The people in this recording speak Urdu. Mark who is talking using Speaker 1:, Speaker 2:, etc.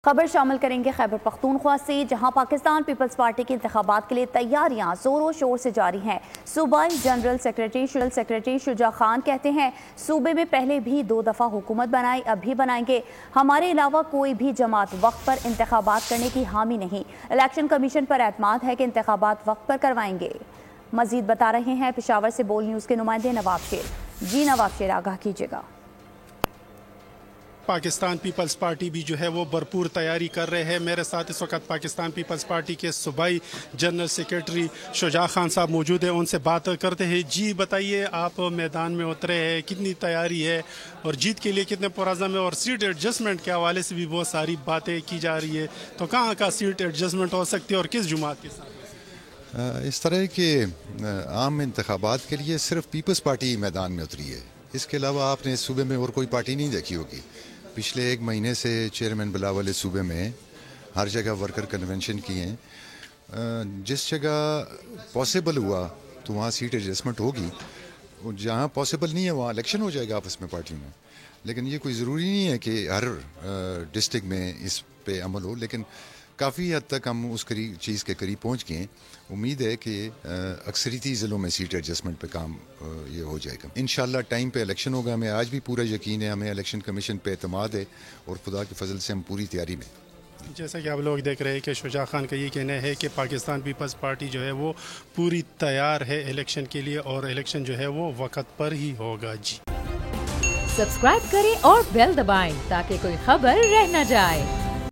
Speaker 1: خبر شامل کریں گے خیبر پختونخوا سے، جہاں پاکستان پیپلز پارٹی کے انتخابات کے لیے تیاریاں زور و شور سے جاری ہیں۔ صوبائی جنرل سیکریٹری شجاع خان کہتے ہیں صوبے میں پہلے بھی 2 دفعہ حکومت بنائی، اب بھی بنائیں گے۔ ہمارے علاوہ کوئی بھی جماعت وقت پر انتخابات کرنے کی حامی نہیں۔ الیکشن کمیشن پر اعتماد ہے کہ انتخابات وقت پر کروائیں گے۔ مزید بتا رہے ہیں پشاور سے بول نیوز کے نمائندے نواب شیر۔ جی نواب شیر، آگاہ کیجیے گا۔
Speaker 2: پاکستان پیپلز پارٹی بھی جو ہے وہ بھرپور تیاری کر رہے ہیں۔ میرے ساتھ اس وقت پاکستان پیپلز پارٹی کے صوبائی جنرل سیکریٹری شجاع خان صاحب موجود ہیں، ان سے بات کرتے ہیں۔ جی بتائیے، آپ میدان میں اترے ہیں، کتنی تیاری ہے اور جیت کے لیے کتنے پرعزم ہے؟ اور سیٹ ایڈجسٹمنٹ کے حوالے سے بھی بہت ساری باتیں کی جا رہی ہے، تو کہاں کا سیٹ ایڈجسٹمنٹ ہو سکتی ہے اور کس جماعت کے ساتھ؟
Speaker 3: اس طرح کے عام انتخابات کے لیے صرف پیپلز پارٹی میدان میں اتری ہے۔ اس کے علاوہ آپ نے اس صوبے میں اور کوئی پارٹی نہیں دیکھی ہوگی۔ پچھلے 1 مہینے سے چیئرمین بلاول اس صوبے میں ہر جگہ ورکر کنونشن کیے ہیں۔ جس جگہ پاسبل ہوا تو وہاں سیٹ ایڈجسٹمنٹ ہوگی، جہاں پاسبل نہیں ہے وہاں الیکشن ہو جائے گا آپس میں پارٹیوں میں۔ لیکن یہ کوئی ضروری نہیں ہے کہ ہر ڈسٹرکٹ میں اس پہ عمل ہو، لیکن کافی حد تک ہم اس چیز کے قریب پہنچ گئے ہیں۔ امید ہے کہ اکثریتی ضلعوں میں سیٹ ایڈجسٹمنٹ پہ کام یہ ہو جائے گا۔ انشاءاللہ ٹائم پہ الیکشن ہوگا۔ ہمیں آج بھی پورا یقین ہے، ہمیں الیکشن کمیشن پہ اعتماد ہے اور خدا کے فضل سے ہم پوری تیاری میں۔
Speaker 2: جیسا کہ آپ لوگ دیکھ رہے ہیں کہ شجاع خان کا یہ کہنا ہے کہ پاکستان پیپلز پارٹی جو ہے وہ پوری تیار ہے الیکشن کے لیے، اور الیکشن جو ہے وہ وقت پر ہی ہوگا۔ جی
Speaker 4: سبسکرائب کریں اور بیل دبائیں تاکہ کوئی خبر رہ نہ جائے۔